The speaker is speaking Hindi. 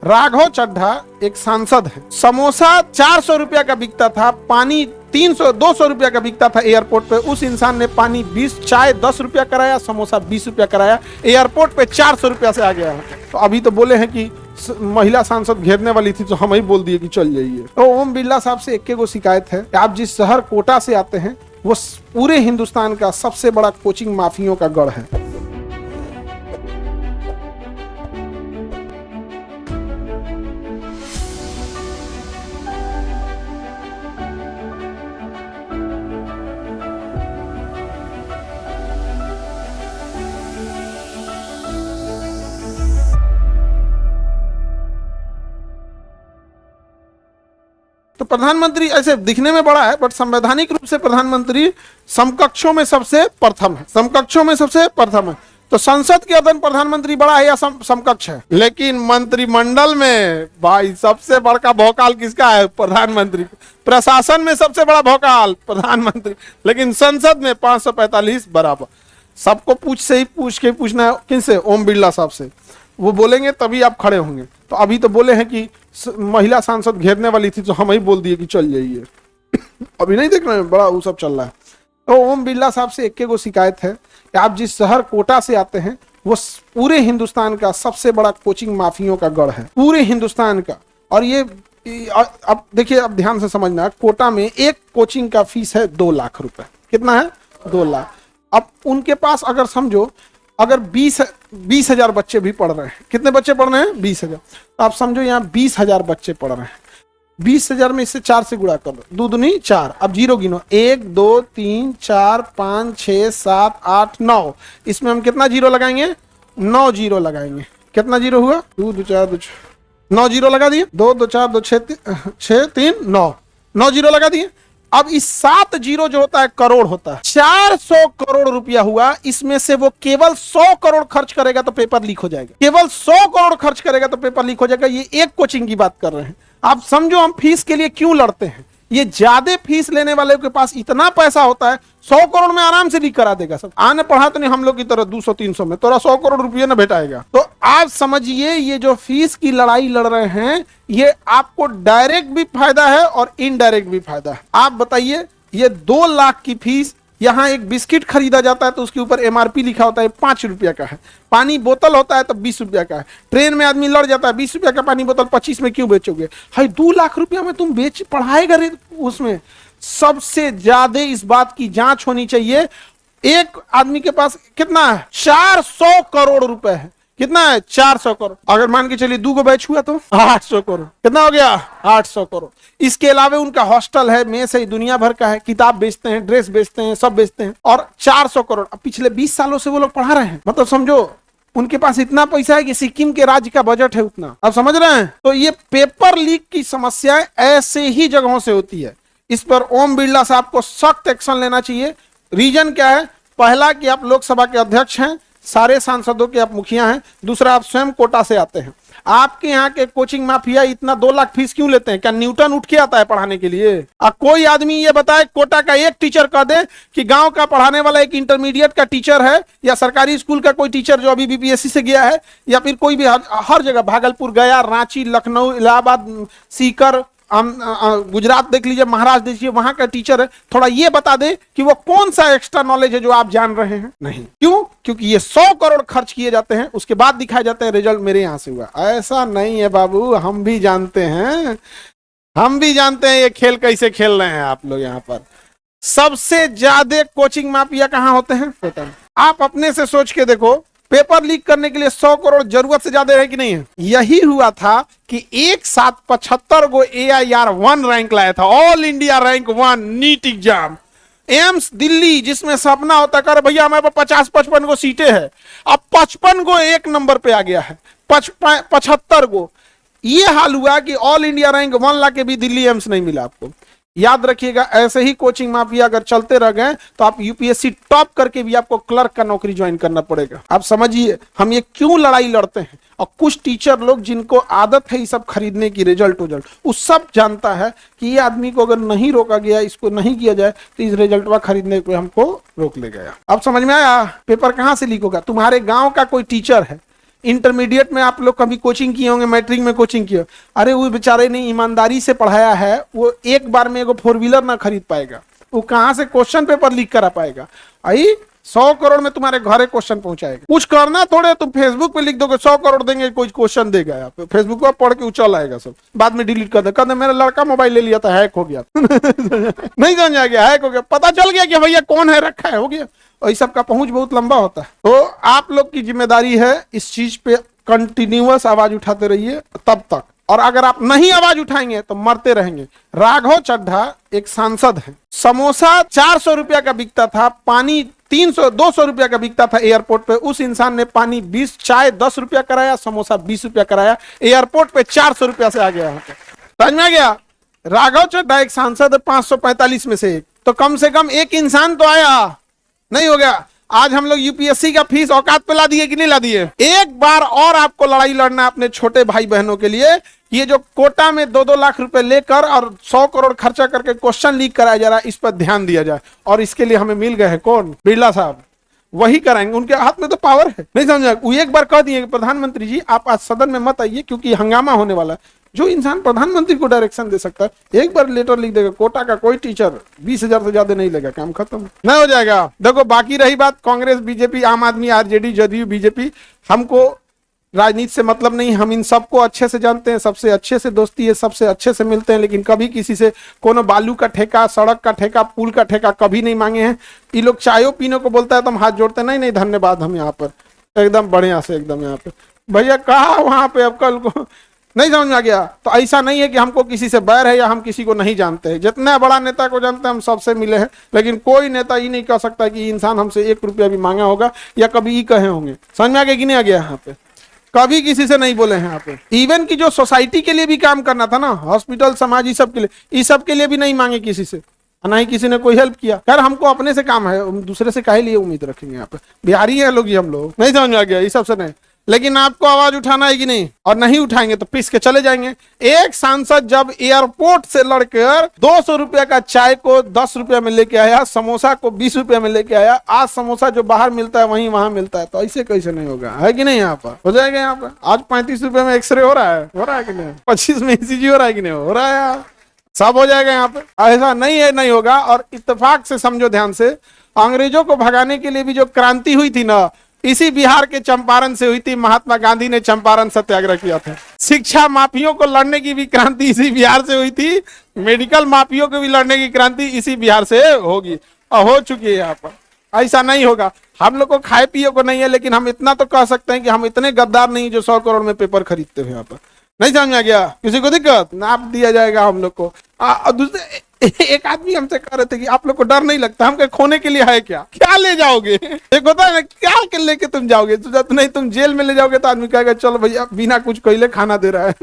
राघव चड्ढा एक सांसद है। समोसा 400 रुपया का बिकता था, पानी 200 रुपया का बिकता था एयरपोर्ट पे। उस इंसान ने पानी 20, चाय 10 रुपया कराया, समोसा 20 रुपया कराया, एयरपोर्ट पे 400 रुपया से आ गया है। तो अभी तो बोले हैं कि महिला सांसद घेरने वाली थी तो हम ही बोल दिए कि चल जाइए। तो ओम बिरला साहब से एक शिकायत है कि आप जिस शहर कोटा से आते हैं वो पूरे हिंदुस्तान का सबसे बड़ा कोचिंग माफियों का गढ़ है। तो प्रधानमंत्री ऐसे दिखने में बड़ा है, बट संवैधानिक रूप से प्रधानमंत्री समकक्षों में सबसे प्रथम है, समकक्षों में सबसे प्रथम है। तो संसद के अदन प्रधानमंत्री बड़ा है या समकक्ष है, लेकिन मंत्रिमंडल में भाई सबसे बड़का भौकाल किसका है? प्रधानमंत्री। प्रशासन में सबसे बड़ा भौकाल प्रधानमंत्री, लेकिन संसद में 545 बराबर। सबको पूछ के पूछना है किनसे? ओम बिरला साहब से। वो बोलेंगे तभी आप खड़े होंगे। तो अभी तो बोले हैं कि महिला सांसद घेरने वाली थी तो हम ही बोल दिए कि चल जाइए। अभी नहीं देख रहे हैं, बड़ा वो सब चल रहा है। तो ओम बिरला साहब से एक शिकायत है कि आप जिस शहर कोटा से आते हैं वो पूरे हिंदुस्तान का सबसे बड़ा कोचिंग माफियों का गढ़ है, पूरे हिंदुस्तान का। और ये अब देखिए, अब ध्यान से समझना, कोटा में एक कोचिंग का फीस है 2 लाख रुपए। कितना है? 2 लाख। अब उनके पास अगर समझो अगर 20,000 बच्चे भी पढ़ रहे हैं, कितने बच्चे पढ़ रहे हैं? 20,000। तो आप समझो यहाँ 20,000 बच्चे पढ़ रहे हैं, 20,000 में इससे 4 से गुणा कर दो, 2 दूनी 4। अब जीरो गिनो, 1 2 3 4 5 6 7 8 9। इसमें हम कितना जीरो लगाएंगे? 9 जीरो लगाएंगे। कितना जीरो हुआ? 2 2 4 2 9 जीरो लगा दिए। 2 2 4 2 6 3 9 9 जीरो लगा दिए। अब इस 7 जीरो जो होता है करोड़ होता है। 400 करोड़ रुपया हुआ, इसमें से वो केवल 100 करोड़ खर्च करेगा तो पेपर लीक हो जाएगा। केवल 100 करोड़ खर्च करेगा तो पेपर लीक हो जाएगा। ये एक कोचिंग की बात कर रहे हैं। आप समझो हम फीस के लिए क्यों लड़ते हैं। ये ज्यादा फीस लेने वाले के पास इतना पैसा होता है, 100 करोड़ में आराम से लीक करा देगा सब। आने पढ़ा तो नहीं हम लोग की तरह 200-300 में, तोरा 100 करोड़ रुपये न भेटाएगा। तो आप समझिए ये जो फीस की लड़ाई लड़ रहे हैं, ये आपको डायरेक्ट भी फायदा है और इनडायरेक्ट भी फायदा है। आप बताइए, ये 2 लाख की फीस, यहाँ एक बिस्किट खरीदा जाता है तो उसके ऊपर MRP लिखा होता है 5 रुपया का है। पानी बोतल होता है तो 20 रुपया का है। ट्रेन में आदमी लड़ जाता है, 20 रुपया का पानी बोतल 25 में क्यों बेचोगे? हाई 2 लाख रुपया में तुम पढ़ाएगा रे उसमें। सबसे ज्यादा इस बात की जांच होनी चाहिए। एक आदमी के पास कितना है? 400 करोड़ रुपए है। कितना है? 400 करोड़। अगर मान के चलिए 2 बैच हुआ तो 800 करोड़। कितना हो गया? 800 करोड़। इसके अलावा उनका हॉस्टल है, मेस है, दुनिया भर का है, किताब बेचते हैं, ड्रेस बेचते हैं, सब बेचते हैं, और 400 करोड़। अब पिछले 20 सालों से वो लोग पढ़ा रहे हैं। मतलब समझो उनके पास इतना पैसा है कि सिक्किम के राज्य का बजट है उतना। आप समझ रहे हैं? तो ये पेपर लीक की समस्या ऐसे ही जगहों से होती है। इस पर ओम बिरला साहब को सख्त एक्शन लेना चाहिए। रीजन क्या है? पहला कि आप लोकसभा के अध्यक्ष हैं, सारे सांसदों के आप मुखिया हैं। दूसरा, आप स्वयं कोटा से आते हैं। आपके यहाँ के कोचिंग माफिया इतना 2 लाख फीस क्यों लेते हैं? क्या न्यूटन उठ के आता है पढ़ाने के लिए? कोई आदमी ये बताए, कोटा का एक टीचर कह दे कि गांव का पढ़ाने वाला एक इंटरमीडिएट का टीचर है, या सरकारी स्कूल का कोई टीचर जो अभी BPSC से गया है, या फिर कोई भी हर जगह भागलपुर गया, रांची, लखनऊ, इलाहाबाद, सीकर, गुजरात देख लीजिए, महाराष्ट्र देखिए, वहां का टीचर है, थोड़ा ये बता दे कि वो कौन सा एक्स्ट्रा नॉलेज है जो आप जान रहे हैं? नहीं। क्यों? क्योंकि ये 100 करोड़ खर्च किए जाते हैं, उसके बाद दिखाए जाते हैं रिजल्ट मेरे यहां से हुआ। ऐसा नहीं है बाबू, हम भी जानते हैं, हम भी जानते हैं ये खेल कैसे खेल रहे हैं आप लोग। यहाँ पर सबसे ज्यादा कोचिंग माफिया कहाँ होते हैं? आप अपने से सोच के देखो, पेपर लीक करने के लिए 100 करोड़ जरूरत से ज्यादा है कि नहीं है? यही हुआ था कि एक साथ 75 गो AIR 1 रैंक लाया था, all India rank 1 NEET exam. AIIMS Delhi, जिसमें सपना होता कर भैया हमारे पास 50-55 गो सीटें हैं, अब 55 गो एक नंबर पे आ गया है, 75 गो। ये हाल हुआ कि ऑल इंडिया रैंक 1 ला के भी दिल्ली एम्स नहीं मिला आपको। याद रखिएगा, ऐसे ही कोचिंग माफिया अगर चलते रह गए तो आप UPSC टॉप करके भी आपको क्लर्क का नौकरी ज्वाइन करना पड़ेगा। आप समझिए हम ये क्यों लड़ाई लड़ते हैं। और कुछ टीचर लोग जिनको आदत है ये सब खरीदने की, रिजल्ट वो सब जानता है कि ये आदमी को अगर नहीं रोका गया, इसको नहीं किया जाए तो इस रिजल्ट खरीदने को हमको रोक ले गया। अब समझ में आया? पेपर कहां से लीक होगा? तुम्हारे गांव का कोई टीचर है इंटरमीडिएट में आप लोग कभी कोचिंग किए होंगे, मैट्रिक में कोचिंग किए, अरे वो बेचारे ने ईमानदारी से पढ़ाया है, वो एक बार में एगो 4 व्हीलर ना खरीद पाएगा, वो कहां से क्वेश्चन पेपर लीक करा पाएगा? आई 100 करोड़ में तुम्हारे घरे क्वेश्चन पहुंचाएगा। कुछ करना थोड़े, तुम फेसबुक पे लिख दोगे 100 करोड़ देंगे, कोई क्वेश्चन देगा यहाँ पे, फेसबुक पर पढ़ के उछल आएगा सब, बाद में डिलीट कर दे, कहते मेरा लड़का मोबाइल ले लिया था, हैक हो गया। नहीं समझ आ गया, हैक हो गया, पता चल गया कि भैया कौन है रखा है, हो गया। और इस सब का पहुंच बहुत लंबा होता है। तो आप लोग की जिम्मेदारी है इस चीज पे कंटिन्यूअस आवाज उठाते रहिए तब तक, और अगर आप नहीं आवाज उठाएंगे तो मरते रहेंगे। राघव चड्ढा एक सांसद है, समोसा 400 रुपया का बिकता था, पानी 200 रुपया का बिकता था एयरपोर्ट पे, उस इंसान ने पानी 20, चाय 10 रुपया कराया, समोसा 20 रुपया कराया, एयरपोर्ट पे 400 रुपया से आ गया। समझ में आ गया? राघव चड्ढा एक सांसद है 545 में से एक, तो कम से कम एक इंसान तो आया, नहीं हो गया। आज हम लोग यूपीएससी का फीस औकात पे ला दिए कि नहीं ला दिए? एक बार और आपको लड़ाई लड़ना अपने छोटे भाई बहनों के लिए। ये जो कोटा में 2-2 लाख रुपए लेकर और 100 करोड़ खर्चा करके क्वेश्चन लीक कराया जा रहा है, इस पर ध्यान दिया जाए। और इसके लिए हमें मिल गए हैं कौन? बिरला साहब, वही कराएंगे, उनके हाथ में तो पावर है। नहीं समझा? वो एक बार कह दिए प्रधानमंत्री जी आप आज सदन में मत आइए क्योंकि हंगामा होने वाला है। जो इंसान प्रधानमंत्री को डायरेक्शन दे सकता है, एक बार लेटर लिख देगा, कोटा का कोई टीचर 20,000 से ज्यादा नहीं लेगा, काम खत्म, नहीं हो जाएगा। देखो, बाकी रही बात कांग्रेस, बीजेपी, आम आदमी, आरजेडी, जदयू, बीजेपी, हमको राजनीति से मतलब नहीं, हम इन सबको अच्छे से जानते हैं, सबसे अच्छे से दोस्ती है, सबसे अच्छे से मिलते हैं, लेकिन कभी किसी से कोनो बालू का ठेका, सड़क का ठेका, पुल का ठेका कभी नहीं मांगे हैं। ये लोग चायों पीने को बोलता है तो हम हाथ जोड़ते, नहीं नहीं धन्यवाद, हम यहाँ पर एकदम बढ़िया से, एकदम यहाँ पे भैया कहा वहां पे, अब कल को नहीं समझ में आ गया। तो ऐसा नहीं है कि हमको किसी से बैर है या हम किसी को नहीं जानते हैं। जितना बड़ा नेता को जानते हैं हम सबसे मिले हैं, लेकिन कोई नेता ये नहीं कह सकता कि इंसान हमसे 1 रुपया भी मांगा होगा या कभी ये कहे होंगे। समझ में आ गया कि नहीं आ गया? यहाँ पे कभी किसी से नहीं बोले हैं। यहाँ पे इवन की जो सोसाइटी के लिए भी काम करना था ना, हॉस्पिटल, समाज, ये सब के लिए, इस सब के लिए भी नहीं मांगे किसी से, ना ही किसी ने कोई हेल्प किया। यार हमको अपने से काम है, हम दूसरे से काहे लिए उम्मीद रखेंगे? यहाँ पे बिहारी है लोग, ये हम लोग, नहीं समझ में आ गया? ये सबसे नहीं, लेकिन आपको आवाज उठाना है कि नहीं? और नहीं उठाएंगे तो पिस के चले जाएंगे। एक सांसद जब एयरपोर्ट से लड़कर 200 रुपया का चाय को 10 रुपया में लेके आया, समोसा को 20 रुपया में लेके आया, आज समोसा जो बाहर मिलता है वहीं वहां मिलता है, तो ऐसे कैसे नहीं होगा? है कि नहीं? यहाँ पर हो जाएगा। यहाँ पर आज 35 रुपये में एक्सरे हो रहा है कि नहीं? 25 में ईसीजी हो रहा है कि नहीं? हो रहा है यार, सब हो जाएगा यहाँ पे। ऐसा नहीं है, नहीं होगा। और इत्तेफाक से समझो, ध्यान से, अंग्रेजों को भगाने के लिए भी जो क्रांति हुई थी ना, इसी बिहार के चंपारण से हुई थी। महात्मा गांधी ने चंपारण सत्याग्रह किया था। शिक्षा माफियों को लड़ने की भी क्रांति इसी बिहार से हुई थी। मेडिकल माफियों को भी लड़ने की क्रांति इसी बिहार से होगी और हो चुकी है। यहाँ पर ऐसा नहीं होगा। हम लोग को खाए पिए को नहीं है, लेकिन हम इतना तो कह सकते हैं कि हम इतने गद्दार नहीं जो 100 करोड़ में पेपर खरीदते हैं। यहाँ पर नहीं समझ आ गया? किसी को दिक्कत? नाप दिया जाएगा हम लोग को। दूसरे एक आदमी हमसे कह रहे थे कि आप लोग को डर नहीं लगता? हम कहे खोने के लिए है क्या? क्या ले जाओगे? एक होता है ना, क्या लेके तुम जाओगे? तो जब नहीं तुम जेल में ले जाओगे तो आदमी कहेगा चलो भैया बिना कुछ कहले खाना दे रहा है।